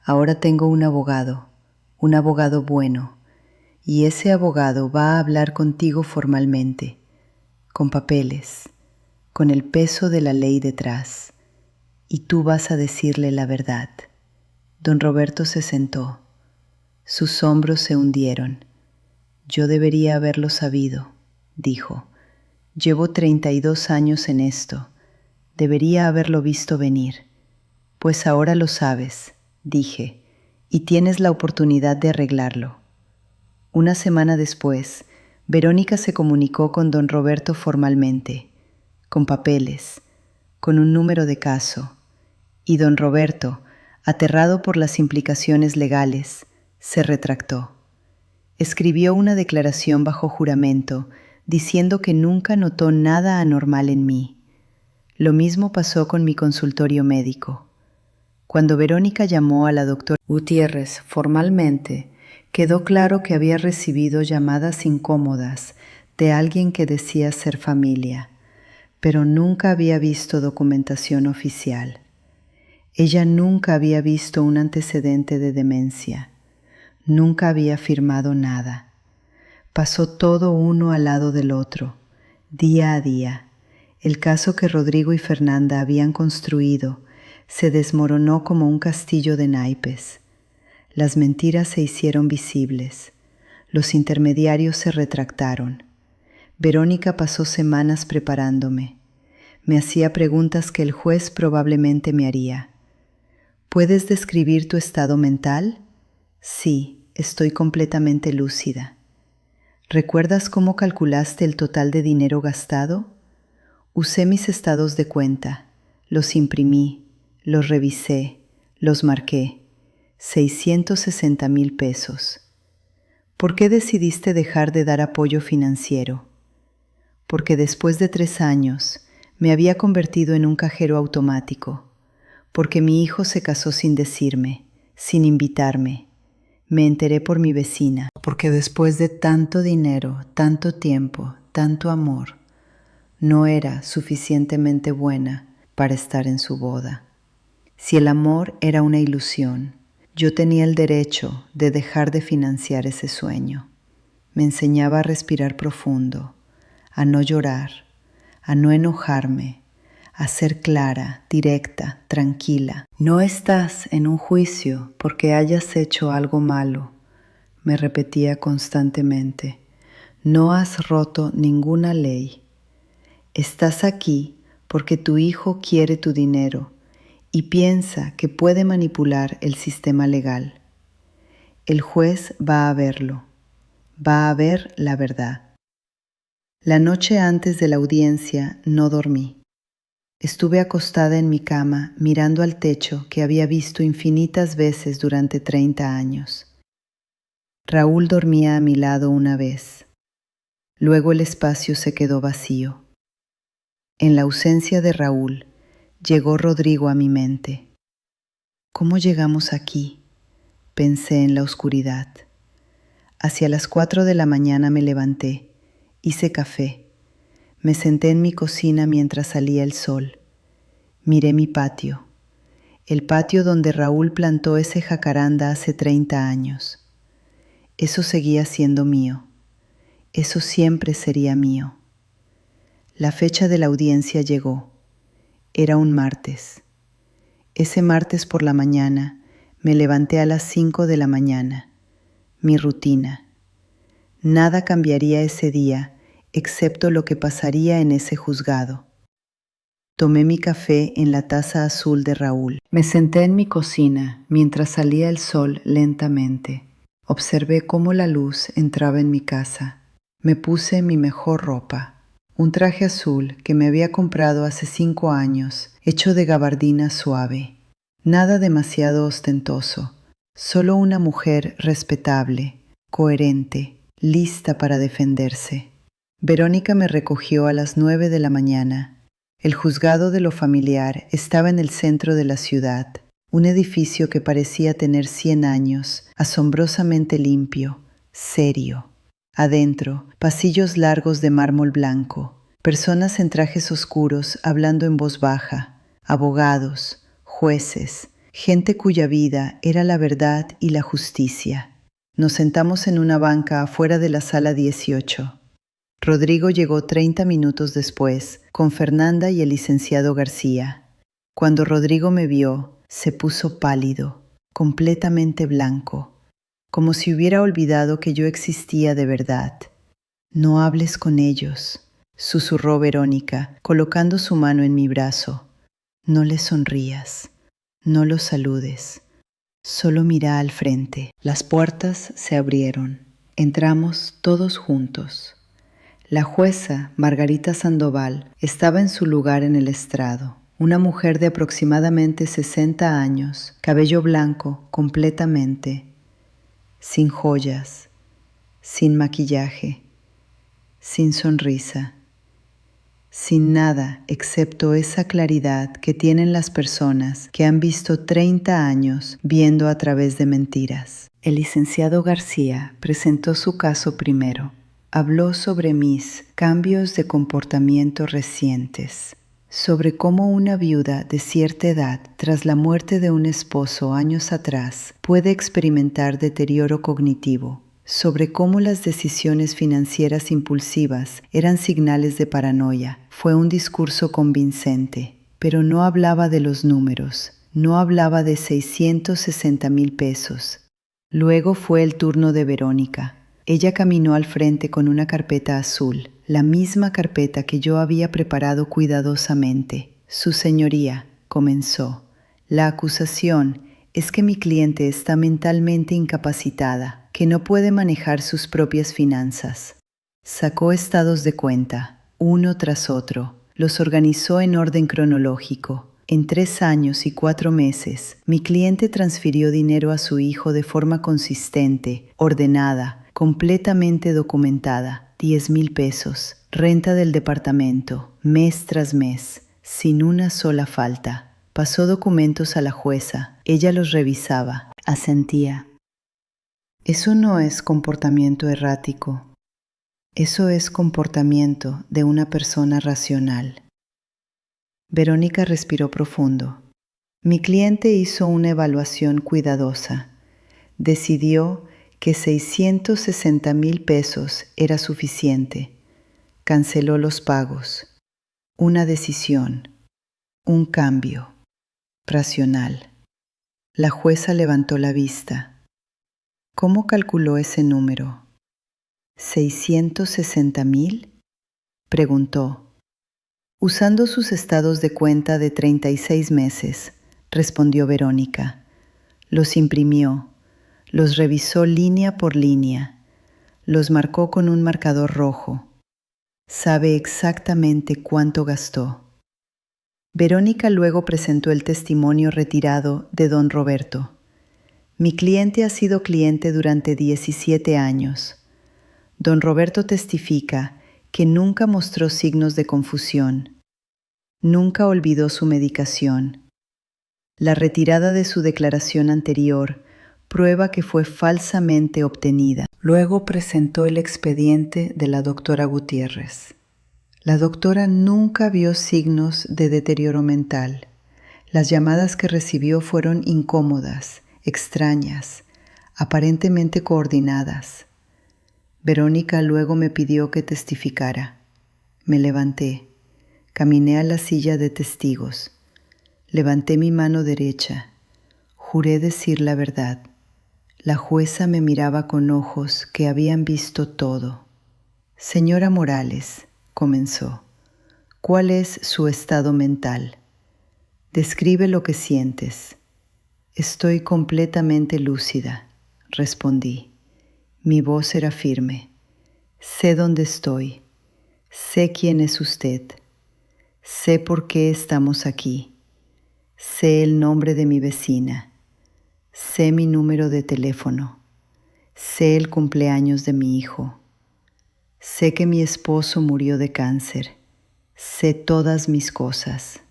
Ahora tengo un abogado bueno, y ese abogado va a hablar contigo formalmente, con papeles, con el peso de la ley detrás. y tú vas a decirle la verdad. Don Roberto se sentó. Sus hombros se hundieron. Yo debería haberlo sabido, dijo. Llevo 32 años en esto. Debería haberlo visto venir. Pues ahora lo sabes, dije, y tienes la oportunidad de arreglarlo. Una semana después, Verónica se comunicó con don Roberto formalmente, con papeles, con un número de caso, y don Roberto, aterrado por las implicaciones legales, se retractó. Escribió una declaración bajo juramento diciendo que nunca notó nada anormal en mí. Lo mismo pasó con mi consultorio médico. Cuando Verónica llamó a la doctora Gutiérrez formalmente, quedó claro que había recibido llamadas incómodas de alguien que decía ser familia, pero nunca había visto documentación oficial. Ella nunca había visto un antecedente de demencia. Nunca había firmado nada. Pasó todo uno al lado del otro, día a día. El caso que Rodrigo y Fernanda habían construido se desmoronó como un castillo de naipes. Las mentiras se hicieron visibles. Los intermediarios se retractaron. Verónica pasó semanas preparándome. Me hacía preguntas que el juez probablemente me haría. ¿Puedes describir tu estado mental? Sí, estoy completamente lúcida. ¿Recuerdas cómo calculaste el total de dinero gastado? Usé mis estados de cuenta, los imprimí, los revisé, los marqué. 660,000 pesos. ¿Por qué decidiste dejar de dar apoyo financiero? Porque después de 3 años me había convertido en un cajero automático. Porque mi hijo se casó sin decirme, sin invitarme. Me enteré por mi vecina. Porque después de tanto dinero, tanto tiempo, tanto amor, no era suficientemente buena para estar en su boda. Si el amor era una ilusión, yo tenía el derecho de dejar de financiar ese sueño. Me enseñaba a respirar profundo, a no llorar, a no enojarme, a ser clara, directa, tranquila. No estás en un juicio porque hayas hecho algo malo, me repetía constantemente. No has roto ninguna ley. Estás aquí porque tu hijo quiere tu dinero y piensa que puede manipular el sistema legal. El juez va a verlo, va a ver la verdad. La noche antes de la audiencia no dormí. Estuve acostada en mi cama mirando al techo que había visto infinitas veces durante 30 años. Raúl dormía a mi lado una vez. Luego el espacio se quedó vacío. En la ausencia de Raúl, llegó Rodrigo a mi mente. ¿Cómo llegamos aquí?, pensé en la oscuridad. Hacia las 4 de la mañana me levanté, hice café. Me senté en mi cocina mientras salía el sol. Miré mi patio, el patio donde Raúl plantó ese jacaranda hace 30 años. Eso seguía siendo mío. Eso siempre sería mío. La fecha de la audiencia llegó. Era un martes. Ese martes por la mañana me levanté a las 5 de la mañana. Mi rutina. Nada cambiaría ese día excepto lo que pasaría en ese juzgado. Tomé mi café en la taza azul de Raúl. Me senté en mi cocina mientras salía el sol lentamente. Observé cómo la luz entraba en mi casa. Me puse mi mejor ropa. Un traje azul que me había comprado hace 5 años, hecho de gabardina suave. Nada demasiado ostentoso, solo una mujer respetable, coherente, lista para defenderse. Verónica me recogió a las 9 de la mañana. El juzgado de lo familiar estaba en el centro de la ciudad, un edificio que parecía tener 100 años, asombrosamente limpio, serio. Adentro, pasillos largos de mármol blanco, personas en trajes oscuros hablando en voz baja, abogados, jueces, gente cuya vida era la verdad y la justicia. Nos sentamos en una banca afuera de la sala 18. Rodrigo llegó 30 minutos después, con Fernanda y el licenciado García. Cuando Rodrigo me vio, se puso pálido, completamente blanco, como si hubiera olvidado que yo existía de verdad. «No hables con ellos», susurró Verónica, colocando su mano en mi brazo. «No les sonrías, no los saludes, solo mira al frente». Las puertas se abrieron. Entramos todos juntos. La jueza, Margarita Sandoval, estaba en su lugar en el estrado. Una mujer de aproximadamente 60 años, cabello blanco completamente, sin joyas, sin maquillaje, sin sonrisa, sin nada excepto esa claridad que tienen las personas que han visto 30 años viendo a través de mentiras. El licenciado García presentó su caso primero. Habló sobre mis cambios de comportamiento recientes, sobre cómo una viuda de cierta edad, tras la muerte de un esposo años atrás, puede experimentar deterioro cognitivo, sobre cómo las decisiones financieras impulsivas eran señales de paranoia. Fue un discurso convincente, pero no hablaba de los números, no hablaba de 660,000 pesos. Luego fue el turno de Verónica. Ella caminó al frente con una carpeta azul, la misma carpeta que yo había preparado cuidadosamente. «Su señoría», comenzó, «la acusación es que mi cliente está mentalmente incapacitada, que no puede manejar sus propias finanzas». Sacó estados de cuenta, uno tras otro, los organizó en orden cronológico. En 3 años y 4 meses, mi cliente transfirió dinero a su hijo de forma consistente, ordenada, completamente documentada. 10,000 pesos, renta del departamento, mes tras mes, sin una sola falta. Pasó documentos a la jueza, ella los revisaba, asentía. Eso no es comportamiento errático, eso es comportamiento de una persona racional. Verónica respiró profundo. Mi cliente hizo una evaluación cuidadosa. Decidió que 660,000 pesos era suficiente. Canceló los pagos. Una decisión, un cambio, racional. La jueza levantó la vista. ¿Cómo calculó ese número? ¿660,000? Preguntó. Usando sus estados de cuenta de 36 meses, respondió Verónica. Los imprimió, los revisó línea por línea, los marcó con un marcador rojo. Sabe exactamente cuánto gastó. Verónica luego presentó el testimonio retirado de don Roberto. Mi cliente ha sido cliente durante 17 años. Don Roberto testifica que nunca mostró signos de confusión. Nunca olvidó su medicación. La retirada de su declaración anterior prueba que fue falsamente obtenida. Luego presentó el expediente de la doctora Gutiérrez. La doctora nunca vio signos de deterioro mental. Las llamadas que recibió fueron incómodas, extrañas, aparentemente coordinadas. Verónica luego me pidió que testificara. Me levanté, caminé a la silla de testigos, levanté mi mano derecha, juré decir la verdad. La jueza me miraba con ojos que habían visto todo. Señora Morales, comenzó, ¿cuál es su estado mental? Describe lo que sientes. Estoy completamente lúcida, respondí. Mi voz era firme. Sé dónde estoy. Sé quién es usted. Sé por qué estamos aquí. Sé el nombre de mi vecina. Sé mi número de teléfono. Sé el cumpleaños de mi hijo. Sé que mi esposo murió de cáncer. Sé todas mis cosas.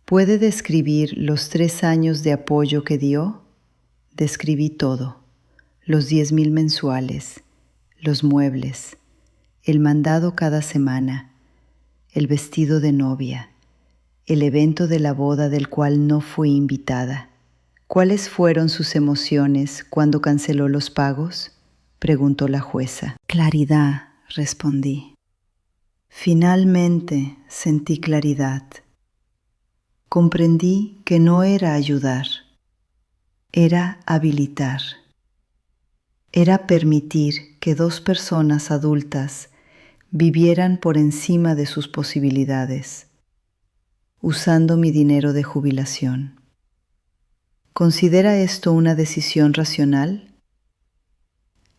¿Puede describir los 3 años de apoyo que dio? Describí todo. Los 10,000 mensuales, los muebles, el mandado cada semana, el vestido de novia, el evento de la boda del cual no fui invitada. ¿Cuáles fueron sus emociones cuando canceló los pagos? Preguntó la jueza. Claridad, respondí. Finalmente sentí claridad. Comprendí que no era ayudar, era habilitar. Era permitir que dos personas adultas vivieran por encima de sus posibilidades, usando mi dinero de jubilación. ¿Considera esto una decisión racional?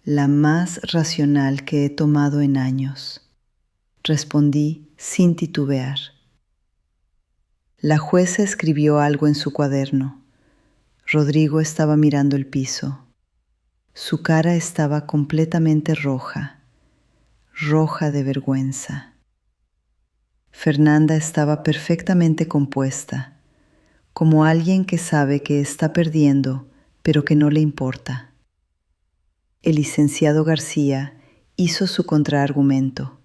La más racional que he tomado en años, respondí sin titubear. La jueza escribió algo en su cuaderno. Rodrigo estaba mirando el piso. Su cara estaba completamente roja, roja de vergüenza. Fernanda estaba perfectamente compuesta, como alguien que sabe que está perdiendo, pero que no le importa. El licenciado García hizo su contraargumento.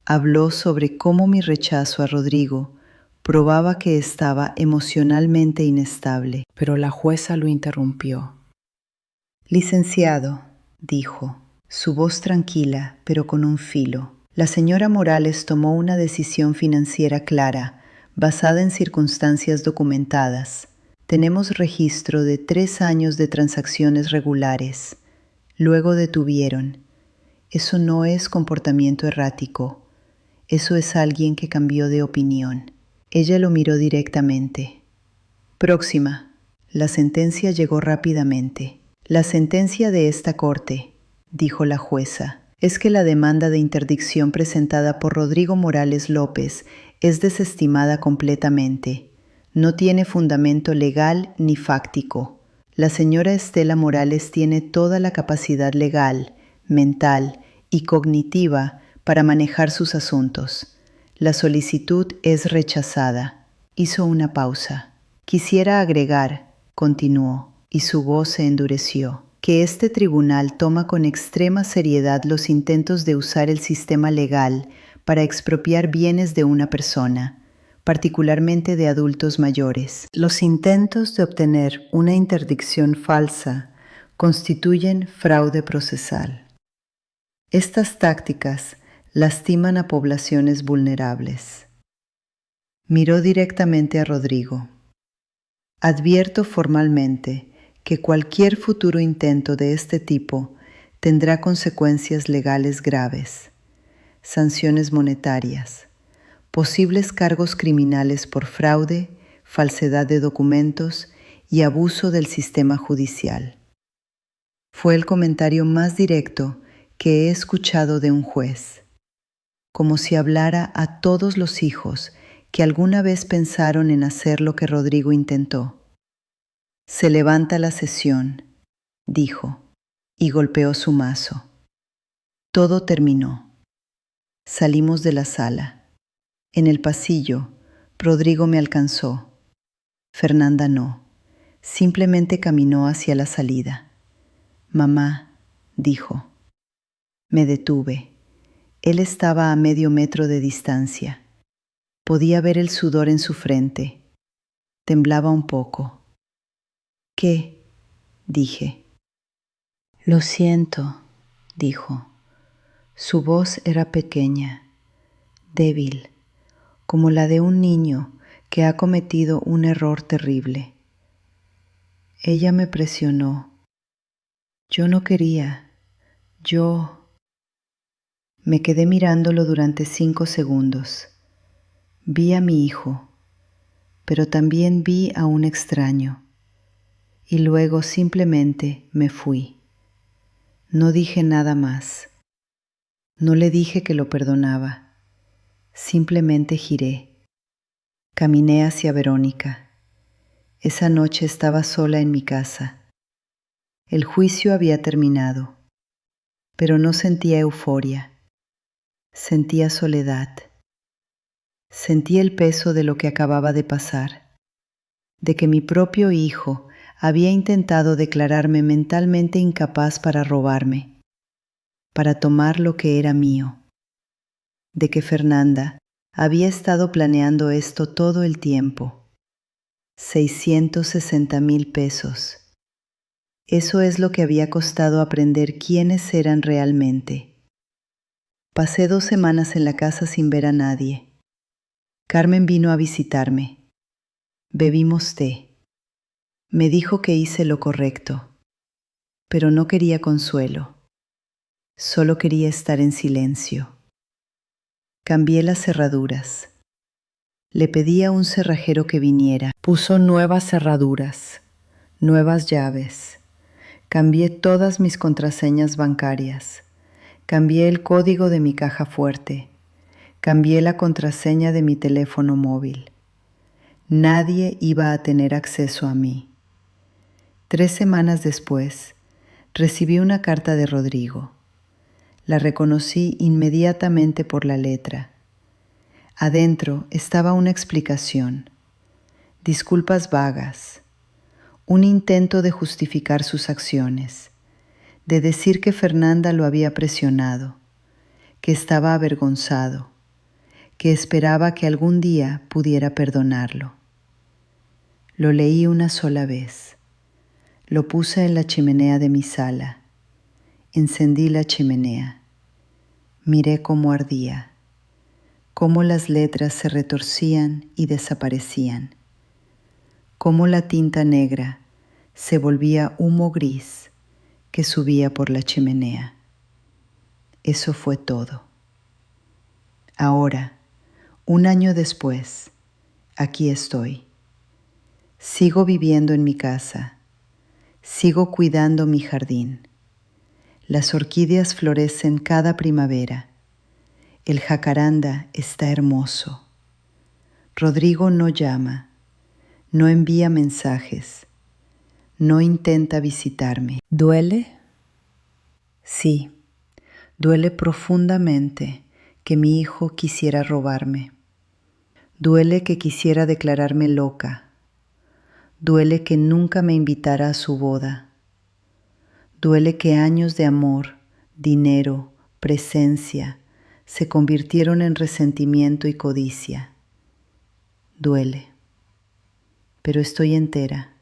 Habló sobre cómo mi rechazo a Rodrigo probaba que estaba emocionalmente inestable, pero la jueza lo interrumpió. Licenciado, dijo, su voz tranquila, pero con un filo. La señora Morales tomó una decisión financiera clara, basada en circunstancias documentadas. Tenemos registro de 3 años de transacciones regulares. Luego detuvieron. Eso no es comportamiento errático. Eso es alguien que cambió de opinión. Ella lo miró directamente. Próxima. La sentencia llegó rápidamente. La sentencia de esta corte, dijo la jueza, es que la demanda de interdicción presentada por Rodrigo Morales López es desestimada completamente. No tiene fundamento legal ni fáctico. La señora Estela Morales tiene toda la capacidad legal, mental y cognitiva para manejar sus asuntos. La solicitud es rechazada. Hizo una pausa. Quisiera agregar, continuó, y su voz se endureció, que este tribunal toma con extrema seriedad los intentos de usar el sistema legal para expropiar bienes de una persona, particularmente de adultos mayores. Los intentos de obtener una interdicción falsa constituyen fraude procesal. Estas tácticas lastiman a poblaciones vulnerables. Miró directamente a Rodrigo. Advierto formalmente que cualquier futuro intento de este tipo tendrá consecuencias legales graves, sanciones monetarias, posibles cargos criminales por fraude, falsedad de documentos y abuso del sistema judicial. Fue el comentario más directo que he escuchado de un juez, como si hablara a todos los hijos que alguna vez pensaron en hacer lo que Rodrigo intentó. Se levanta la sesión, dijo, y golpeó su mazo. Todo terminó. Salimos de la sala. En el pasillo, Rodrigo me alcanzó. Fernanda no. Simplemente caminó hacia la salida. Mamá, dijo. Me detuve. Él estaba a medio metro de distancia. Podía ver el sudor en su frente. Temblaba un poco. ¿Qué? Dije. Lo siento, dijo. Su voz era pequeña, débil, como la de un niño que ha cometido un error terrible. Ella me presionó. Yo no quería. Me quedé mirándolo durante 5 segundos. Vi a mi hijo, pero también vi a un extraño. Y luego simplemente me fui. No dije nada más. No le dije que lo perdonaba. Simplemente giré. Caminé hacia Verónica. Esa noche estaba sola en mi casa. El juicio había terminado, pero no sentía euforia. Sentía soledad. Sentí el peso de lo que acababa de pasar, de que mi propio hijo había intentado declararme mentalmente incapaz para robarme, para tomar lo que era mío, de que Fernanda había estado planeando esto todo el tiempo. 660,000 pesos. Eso es lo que había costado aprender quiénes eran realmente. Pasé 2 semanas en la casa sin ver a nadie. Carmen vino a visitarme. Bebimos té. Me dijo que hice lo correcto, pero no quería consuelo. Solo quería estar en silencio. Cambié las cerraduras. Le pedí a un cerrajero que viniera. Puso nuevas cerraduras, nuevas llaves. Cambié todas mis contraseñas bancarias. Cambié el código de mi caja fuerte. Cambié la contraseña de mi teléfono móvil. Nadie iba a tener acceso a mí. 3 semanas después, recibí una carta de Rodrigo. La reconocí inmediatamente por la letra. Adentro estaba una explicación, disculpas vagas, un intento de justificar sus acciones, de decir que Fernanda lo había presionado, que estaba avergonzado, que esperaba que algún día pudiera perdonarlo. Lo leí una sola vez. Lo puse en la chimenea de mi sala. Encendí la chimenea. Miré cómo ardía, cómo las letras se retorcían y desaparecían, cómo la tinta negra se volvía humo gris que subía por la chimenea. Eso fue todo. Ahora, 1 año después, aquí estoy. Sigo viviendo en mi casa. Sigo cuidando mi jardín. Las orquídeas florecen cada primavera. El jacaranda está hermoso. Rodrigo no llama, no envía mensajes, no intenta visitarme. ¿Duele? Sí, duele profundamente que mi hijo quisiera robarme. Duele que quisiera declararme loca. Duele que nunca me invitara a su boda. Duele que años de amor, dinero, presencia se convirtieron en resentimiento y codicia. Duele, pero estoy entera.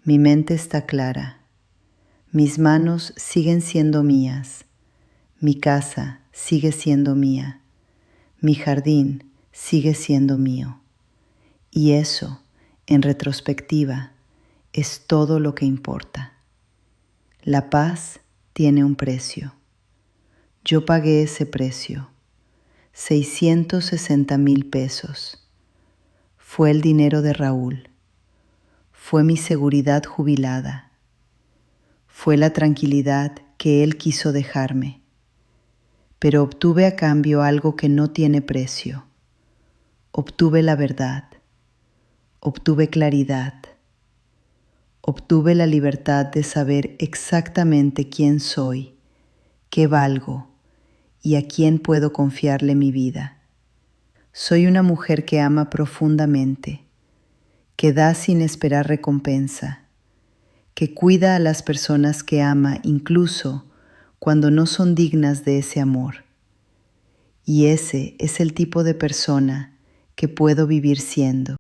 Mi mente está clara. Mis manos siguen siendo mías. Mi casa sigue siendo mía. Mi jardín sigue siendo mío. Y eso, en retrospectiva, es todo lo que importa. La paz tiene un precio. Yo pagué ese precio, 660,000 pesos. Fue el dinero de Raúl. Fue mi seguridad jubilada. Fue la tranquilidad que él quiso dejarme. Pero obtuve a cambio algo que no tiene precio. Obtuve la verdad. Obtuve claridad. Obtuve la libertad de saber exactamente quién soy, qué valgo y a quién puedo confiarle mi vida. Soy una mujer que ama profundamente, que da sin esperar recompensa, que cuida a las personas que ama incluso cuando no son dignas de ese amor. Y ese es el tipo de persona que puedo vivir siendo.